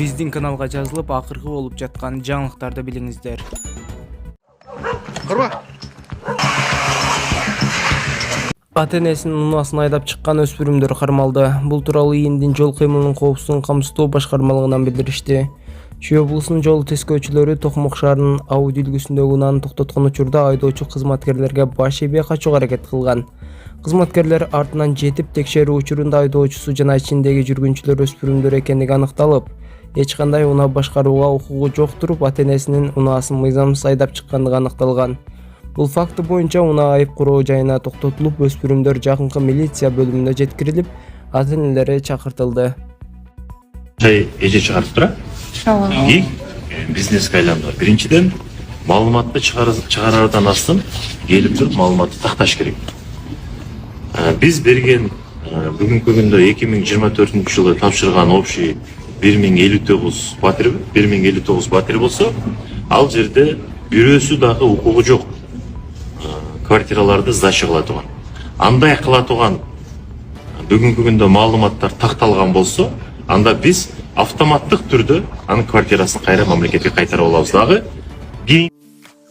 биздин каналга жазылып акыркы болуп жаткан жаңылыктарды билиңиздер. Кырба. Ата-энесинин унаасына айдап чыккан өспүрүмдөр кармалды. Бул тууралуу ИИМдин жол кыймылынын коопсуздугун камсыздоо башкармалыгынан билдиришти. Чүй облусунун жол тескөөчүлөрү Токмок шаарынын Ауди үлгүсүндөгү унааны токтоткон учурда айдоочу кызматкерлерге баш ийбей качууга аракет кылган. Кызматкерлер артынан жетип текшерүү учурунда айдоочусу жана ичиндеги жүргүнчүлөр өспүрүмдөр экендиги аныкталып, эч кандай унаа башкарууга укугу жок туруп ата-энесинин унаасын мыйзамсыз айдап чыккандыгы аныкталган. Бул факты боюнча унаа айып куроо жайына токтотулуп, өспүрүмдөр жакынкы милиция бөлүмүнө жеткирилип, ата-энелери чакыртылды. Эже чыгарып тура. И бизнеске айланды. Биринчиден маалыматты чыгарардан астын келип туруп маалыматты такташ керек. Биз берген бүгүнкү күндө 2024-жылы тапшырган общий 1059 батир болсо, ал жерде бирөөсү дагы укугу жок квартираларды сдача кыла турган. Андай кыла турган бүгүнкү күндө маалыматтар такталган болсо, анда биз автоматтык түрдө анын квартирасын кайра мамлекетке кайтарып алабыз дагы.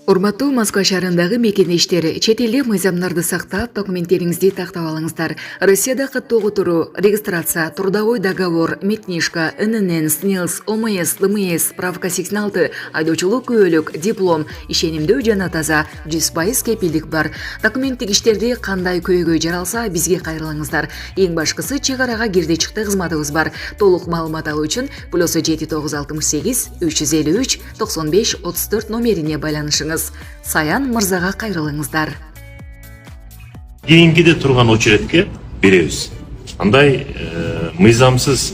Урматтуу Москва шаарындагы мекенештер, чет элдик мыйзамдарды сактап, документтериңизди тактап алыңыздар. Россияда каттоого туруу, регистрация, трудовой договор, метнишка, ННН, СНИЛС, ОМС, ДМС, справка 86, айдоочулук күбөлүк, диплом, ишенимдүү жана таза, 100% кепилдик бар. Документтик иштерди кандай көйгөй жаралса, бизге кайрылыңыздар. Эң башкысы чек арага кирди чыкты кызматыбыз бар. Толук маалымат алуу үчүн +7968 353 95 34 номерине байланышыңыз. Саян мырзага кайрылыңыздар. Кийинкиде турган очередке беребиз. Андай мыйзамсыз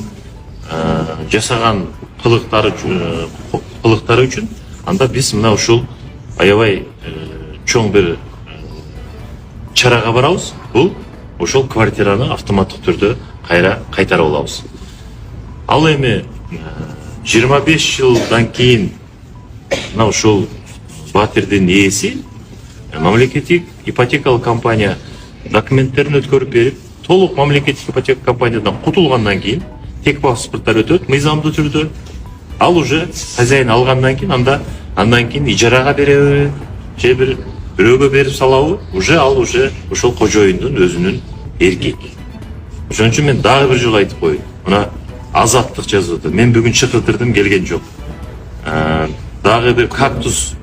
жасаган кылыктары үчүн анда биз мына ушул аябай чоң бир чарага барабыз. Бул ошол квартираны автоматтык түрдө кайра кайтарып алабыз. Ал эми 25 жылдан кийин мына ушул батирдин ээси мамлекеттик ипотекалык компания документтерин өткөрүп берип, толук мамлекеттик ипотека компаниядан кутулгандан кийин тек паспорттар өтөт мыйзамдуу түрдө. Ал уже хозяин алгандан кийин андан кийин ижарага береби же бирөөгө берип салабы, ал ошол кожоюндун өзүнүн эрки. Ошон үчүн мен дагы бир жолу айтып коеюн. Мына Азаттык жазып атат. Мен бүгүн чакыртырдым, келген жок. Дагы бир кактус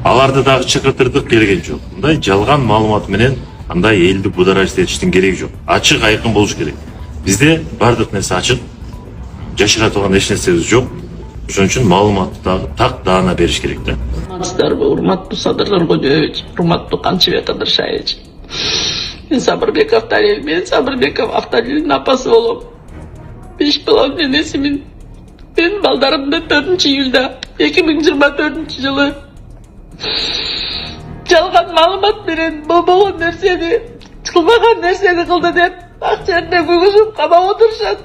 аларды дагы чакыртырдык, келген жок. Мындай жалган маалымат менен андай элди будараждап этиштин кереги жок. Ачык, айкын болуш керек. Бизде бардык нерсе ачык, жашыра турган эч нерсебиз жок. Ошон үчүн маалыматты дагы так даана бериш керек да. Урматтуу Садырлан Кожоевич, урматтуу Канчыбек Кадыршаевич. Мен Сабырбеков Талил, мен Сабырбеков Авталилдин апасы болом. 5 балам энесимин. Мен балдарымды 4-июлда 2024-жылы жалган маалымат менен болгон нерсени, кылбаган нерсени кылды деп ак жерде күгүзүп камап отурушат.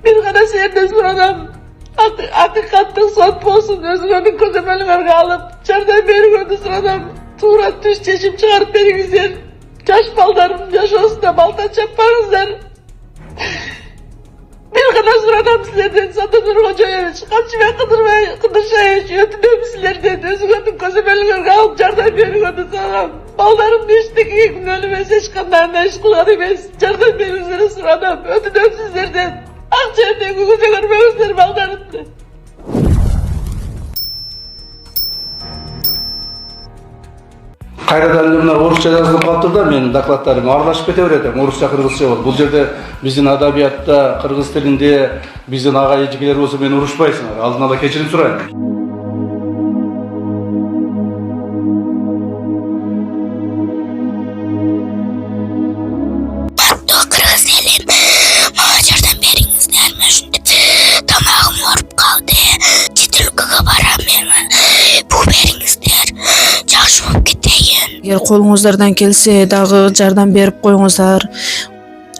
Мен гана сенден суранам, акыйкаттык сот болсун, өзүңөрдүн көзөмөлүңөргө алып жардам берүүгөндү суранам. Туура түз чечим чыгарып бериңиздер. Жаш балдарым жашоосуна балта чаппаңыздар. Мен гана суранам силерден, Садыр Кожоевич, Канчыбек Кадыршаевич, өтүнөм силерден, өзүңөрдүн көзөмөлүңөргө алып жардам берүүгөндү суранам. Балдарым эчтеке күнөөлүү эмес, эч кандай иш кылган эмес. Жардам берүүңүздөрдү суранам, өтүнөм сиздерден. Ак жерде күгүзө көрбөңүздөр балдарымды. Кайрадан мына орусча жазылып калыптыр да, менин докладдарым аралашып кете берет, орусча кыргызча болот. Бул жерде биздин адабиятта, кыргыз тилинде биздин ага эжекелер болсо мени урушпайсыңар. Алдын ала кечирим сурайм. Кыргыз элим, мага жардам бериңиздер, ушинтип тамагым ооруп калды. Чет өлкөгө барам мен. Бул бериңиздер, жакшы болуп кетейин. Эгер колуңуздардан келсе дагы жардам берип коюңуздар.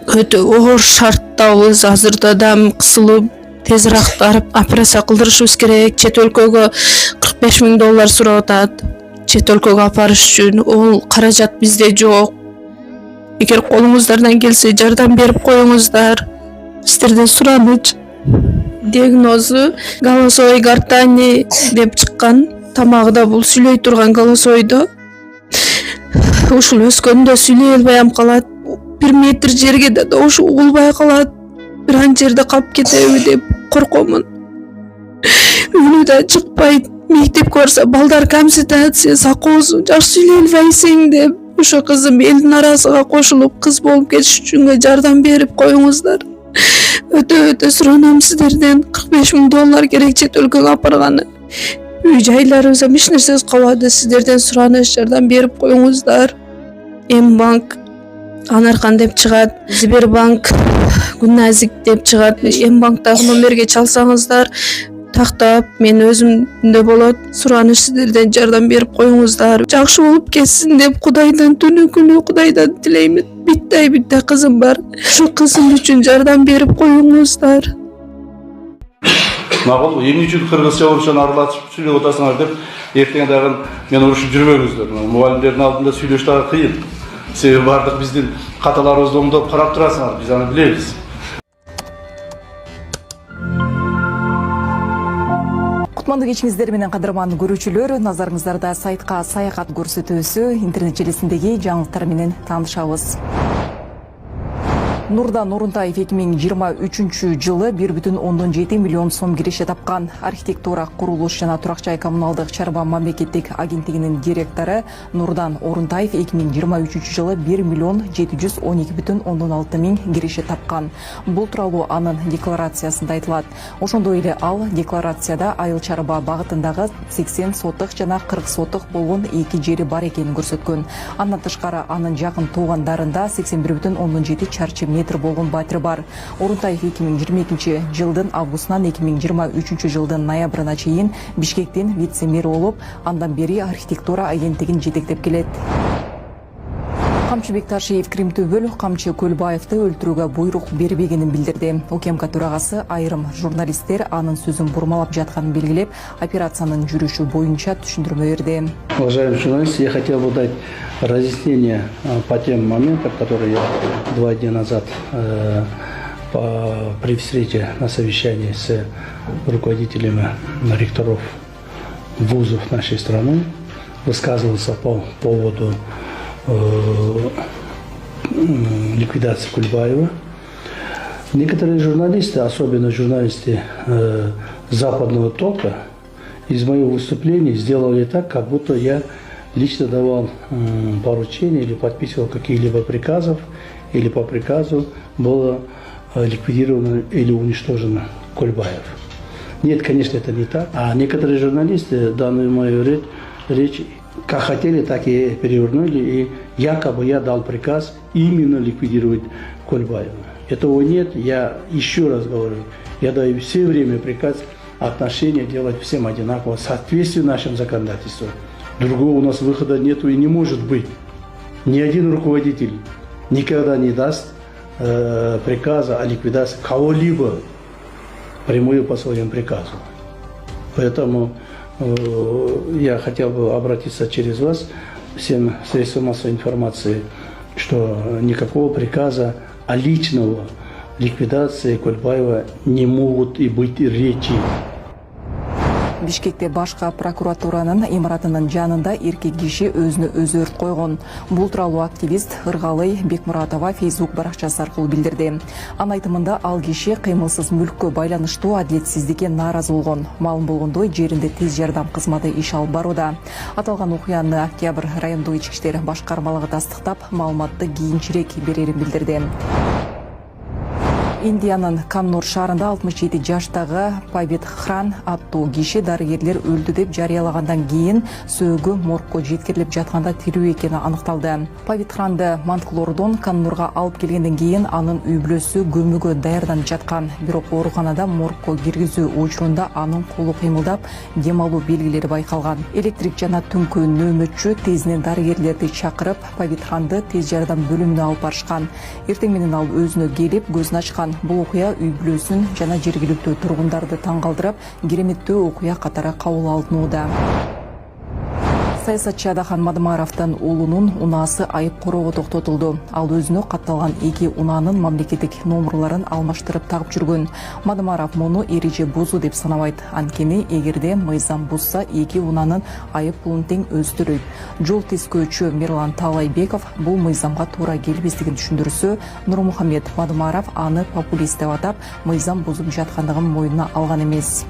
Өтө оор шарттабыз, азырда дам кысылып, тезирээк барып операция кылдырышыбыз керек. Чет өлкөгө $45,000 сурап атат. Чет өлкөгө апарыш үчүн ол каражат бизде жок. Эгер колуңуздардан келсе жардам берип коюңуздар. сіздерден сұраныч. Диагнозу голосовой гортани деп чыккан. Тамагы да бул сүйлөй турган голосойдо. Ушул өскөндө сүйлөй албай калат. 1 метр жерге да ошо угулбай калат. Бир ан жерде калып кетеби деп коркомун. Үйүнө да чыкпайт. Мектепке барса балдар консультация сакоосу жакшы сүйлөй албайсың деп. Ошо кызым элдин арасына кошулуп кыз болуп кетиш үчүн жардам берип коюңуздар. Өтө суранам сиздерден. $45,000 керек чет өлкөгө апарганы. Үй жайларыбыз эч нерсебиз калбады. Сиздерден сураныш жардам берип коюңуздар. М-банк Анаркан деп чыгат, Сбербанк Гүнназик деп чыгат. М-банктагы номерге чалсаңыздар тактап мен өзүмдө болот. Сураныш сиздерден жардам берип коюңуздар. Жакшы болуп кетсин деп Кудайдан түнү күнү Кудайдан тилеймин. Битте кызым бар. Ошо кызым үчүн жардам берип коюңуздар. Макул, эмне үчүн кыргызча орусчаны аралашып сүйлөп атасыңар деп эртең дагы мен урушуп жүрбөңүздөр. Мугалимдердин алдында сүйлөш дагы кыйын. Себеби бардык биздин каталарыбызды оңдоп карап турасыңар, биз аны билебиз. Кутмандуу кечиңиздер менен кадырман көрүүчүлөр, назарыңыздарда сайтка саякат көрсөтүүсү, интернет желисиндеги жаңылыктар менен таанышабыз. Нурдан Орунтаев 2023 жылы 1,7 миллион сом киреше тапкан. Архитектура, курулуш жана турак жай коммуналдык чарба мамлекеттик агенттигинин директору Нурдан Орунтаев 2023 жылы 1,712,6 миң киреше тапкан. Бул тууралуу анын декларациясында айтылат. Ошондой эле ал декларацияда айыл чарба багытындагы 80 соток жана 40 соток болгон 2 жери бар экенин көрсөткөн. Андан тышкары анын жакын туугандарында 81,7 чарчы метр болгон батир бар. Орунтаев 2022 жылдын августунан 2023 жылдын ноябрына чейин Бишкектин вице-мэр болуп, андан бери архитектура агенттигин жетектеп келет. Камчы Бекташиев Кримтөбөл Камчы Көлбаевди өлтүрүүгө буйрук бербегенин билдирди. УКМК төрагасы айрым журналисттер анын сөзүн бурмалап жатканын белгилеп, операциянын жүрүшү боюнча түшүндүрмө берди. Уважаемые журналисты, я хотел бы дать разъяснение по тем моментам, которые я 2 дня назад при встрече на совещании с руководителями ректоров вузов нашей страны высказывался по поводу ликвидации Кульбаева. Некоторые журналисты, особенно журналисты западного толка, из моего выступления сделали так, как будто я лично давал поручения или подписывал какие-либо приказов, или по приказу было ликвидировано или уничтожено Кульбаев. Нет, конечно, это не так. А некоторые журналисты данную мою речь как хотели, так и перевернули, и якобы я дал приказ именно ликвидировать Кульбаева. Этого нет, я еще раз говорю, я даю все время приказ отношения делать всем одинаково, в соответствии с нашим законодательством. Другого у нас выхода нету и не может быть. Ни один руководитель никогда не даст приказа о ликвидации кого-либо прямую по своему приказу. Поэтому я хотел бы обратиться через вас всем средствам массовой информации, что никакого приказа о личного ликвидации Кульбаева не могут и быть речи. Бишкекте башка прокуратуранын имаратынын жанында эркек киши өзүнө өзү өрт койгон. Бул тууралуу активист Ыргалый Бекмуратова Facebook баракчасы аркылуу билдирди. Анын айтымында ал киши кыймылсыз мүлккө байланыштуу адилетсиздикке нааразы болгон. Маалым болгондой, жеринде тез жардам кызматы иш алып барууда. Аталган окуяны Октябрь райондук ички иштер башкармалыгы тастыктап, маалыматты кийинчерээк берерин билдирди. Индиянын Каннур шаарында 67 жаштагы Павит Хран аттуу киши дарыгерлер өлдү деп жарыялагандан кийин сөөгү моргко жеткирилип жатканда тирүү экени аныкталды. Павит Хранды Манткулордон Каннурга алып келгенден кийин анын үй бүлөсү көмүүгө даярданып жаткан. Бирок ооруканада моргко киргизүү учурунда анын колу кыймылдап, дем алуу белгилери байкалган. Электрик жана түнкү нөөмөтчү тезинен дарыгерлерди чакырып, Павит Хранды тез жардам бөлүмүнө алып барышкан. Эртең менен ал өзүнө келип, көзүн ачкан. Бул окуя үй бүлөсүн жана жергиликтүү тургундарды таң калтырып, кереметтүү окуя катары кабыл алынууда. Саясатчы Адахан Мадымаровдун уулунун унаасы айып короого токтотулду. Ал өзүнө катталган 2 унаанын мамлекеттик номерларын алмаштырып тагып жүргөн. Мадымаров муну эреже бузуу деп санабайт. Анткени эгерде мыйзам бузса 2 унаанын айып пулун тең өзү төлөйт. Жол тескөөчү Мирлан Таалайбеков бул мыйзамга туура келбестигин түшүндүрсө, Нурмухамед Мадымаров аны популист деп атап, мыйзам бузуп жаткандыгын мойнуна алган эмес.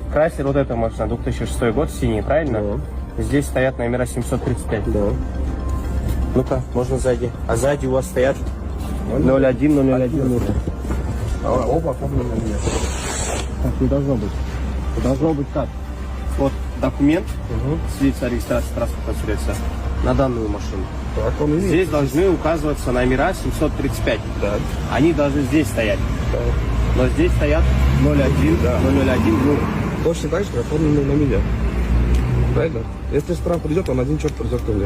Крайслер, вот эта машина, 2006 год, синий, правильно? Да. Здесь стоят номера 735. Да. Ну-ка, можно сзади. А сзади у вас стоят 01, 001. Оба оформлены на меня. Так не должно быть. Должно быть так. Вот документ, свидетельство о регистрации транспортного средства на данную машину. Так, здесь должны указываться номера 735. Да. Они должны здесь стоять. Да. Но здесь стоят 01, да. 001, ну. Точно так же оформлены на меня. Правильно? Если штраф придет, он один черт придет ко мне.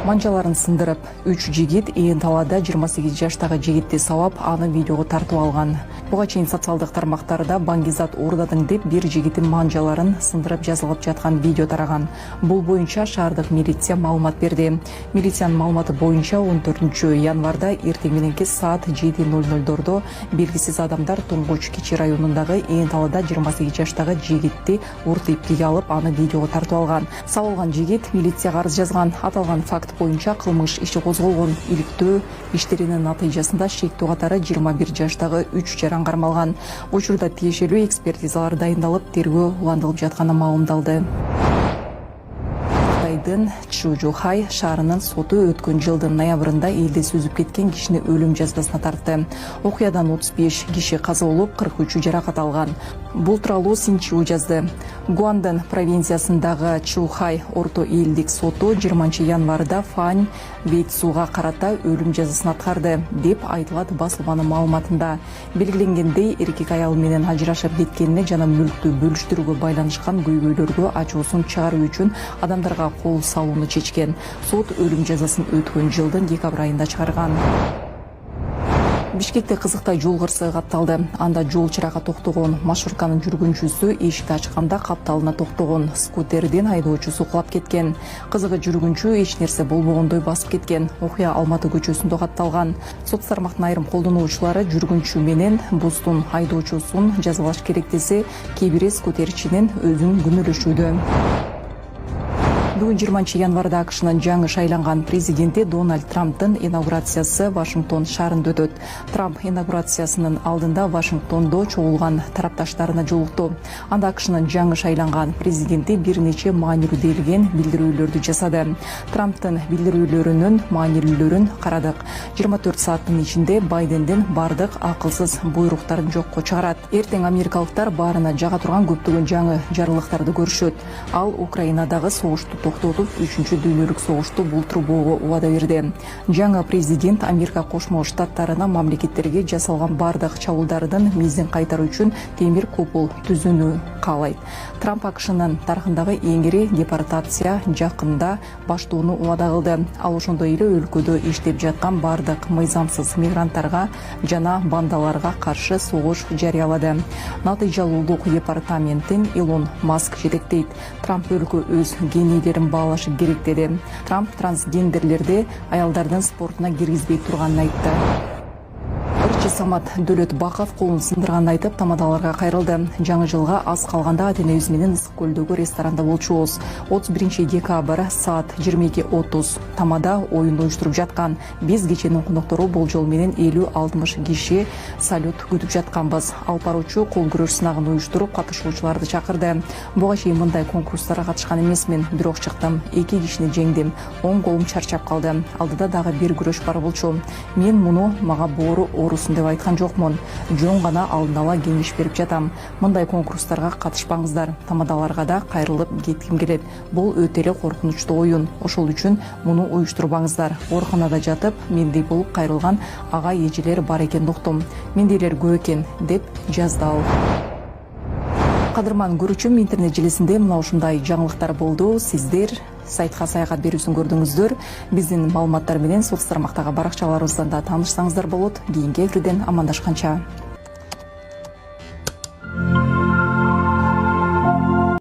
Манжаларын сындырып, 3 жигит Эенталада 28 жаштагы жигитти сабап, аны видеого тартып алган. Буга чейин социалдык тармактарда Баңгизат уурдадың деп бир жигиттин манжаларын сындырып жазылып жаткан видео тараган. Бул боюнча шаардык милиция маалымат берди. Милициянын маалыматы боюнча 14 январда эртең мененки саат 7:00 белгисиз адамдар Туңгуч Кичи районундагы Эенталада 28 жаштагы жигитти урт эпкеге алып, аны видеого тартып алган. Сабылган жигит милицияга арыз жазган. Аталган факт боюнча кылмыш иши козголгон. Иликтөө иштеринин натыйжасында шектүү катары 21 жаштагы 3 жаран кармалган. Учурда тиешелүү экспертизалар дайындалып, тергөө улантылып жатканы маалымдалды. Кытайдын Чжучжоу шаарынын соту өткөн жылдын ноябрында элде сүзүп кеткен кишини өлүм жазасына тартты. Окуядан 35 киши каза болуп, 43 жаракат алган. Бул тууралуу Синчжу жазды. Гуандын провинциясындагы Чжухай орто элдик соту 20 январда Фань Вейцуга карата өлүм жазасын аткарды деп айтылат басылманын маалыматында. Белгиленгендей, эркек аял менен ажырашып кеткенине жана мүлктү бөлүштүрүүгө байланышкан көйгөйлөргө ачуусун чыгаруу үчүн адамдарга кол салууну чечкен. Сот өлүм жазасын өткөн жылдын декабрь айында чыгарган. Бишкекте кызыктай жол кырсыгы катталды. Анда жол чыракка токтогон маршрутканын жүргүнчүсү эшикти ачканда капталына токтогон скутердин айдоочусу кулап кеткен. Кызыгы жүргүнчү эч нерсе болбогондой басып кеткен. Окуя Алматы көчөсүндө катталган. Сот тармактын айрым колдонуучулары жүргүнчү менен бустун айдоочусун жазалаш керек десе, кээ бири скутерчинин өзүн күнөөлөшүүдө. Бүгүн 20 январда АКШнын жаңы шайланган президенти Дональд Трамптын инаугурациясы Вашингтон шаарында өтөт. Трамп инаугурациясынын алдында Вашингтондо чогулган тарапташтарына жолукту. Анда АКШнын жаңы шайланган президенти бир нече маанилүү делген билдирүүлөрдү жасады. Трамптын билдирүүлөрүнүн маанилүүлөрүн карадык. 24 сааттын ичинде Байдендин бардык акылсыз буйруктарын жокко чыгарат. Эртең америкалыктар баарына жага турган көптөгөн жаңы жарылыктарды көрүшөт. Ал Украинадагы согушту токтотуп, 3-чү дүйнөлүк согушту бултурбоого убада берди. Жаңы президент Америка Кошмо Штаттарына мамлекеттерге жасалган бардык чабуулдардын миздин кайтаруу үчүн темир купол түзүүнү каалайт. Трамп АКШнын тарыхындагы эң ири депортация жакында баштоону убада кылды. Ал ошондой эле өлкөдө иштеп жаткан бардык мыйзамсыз мигранттарга жана бандаларга каршы согуш жарыялады. Натыйжалуулук департаментин Илон Маск жетектейт. Трамп өлкө өз генейлерин баалашы керек деди. Трамп трансгендерлерди аялдардын спортуна киргизбей турганын айтты. Ырчы Самат Дөөлөтбаков колун сындырганын айтып, тамадаларга кайрылды. Жаңы жылга аз калганда ата-энебиз менен Ысык көлдөгү ресторанда болчубуз. 31 декабрь саат 22:30 тамада оюн уюштуруп жаткан. Биз кеченин коноктору болжол менен 50-60 киши салют күтүп жатканбыз. Алып баруучу кол күрөш сынагын уюштуруп, катышуучуларды чакырды. Буга чейин мындай конкурстарга катышкан эмесмин, бирок чыктым. 2 кишини жеңдим. Оң колум чарчап калды. Алдыда дагы бир күрөш бар болчу. Мен муну мага боору оорусын деп айткан жокмун. Жөн гана алдын ала кеңеш берип жатам. Мындай конкурстарга катышпаңыздар. Тамадаларга да кайрылып кетким келет. Бул өтө эле коркунучтуу оюн. Ошол үчүн муну уюштурбаңыздар. Ооруканада жатып, мендей болуп кайрылган ага эжелер бар экенин уктум. Мендейлер көп экен деп жазды ал. Кадырман көрүүчүм, интернет желисинде мына ушундай жаңылыктар болду. Сиздер сайтка саякат берүүсүн көрдүңүздөр. Биздин маалыматтар менен соц тармактагы баракчаларыбыздан да таанышсаңыздар болот. Кийинки эфирден амандашканча.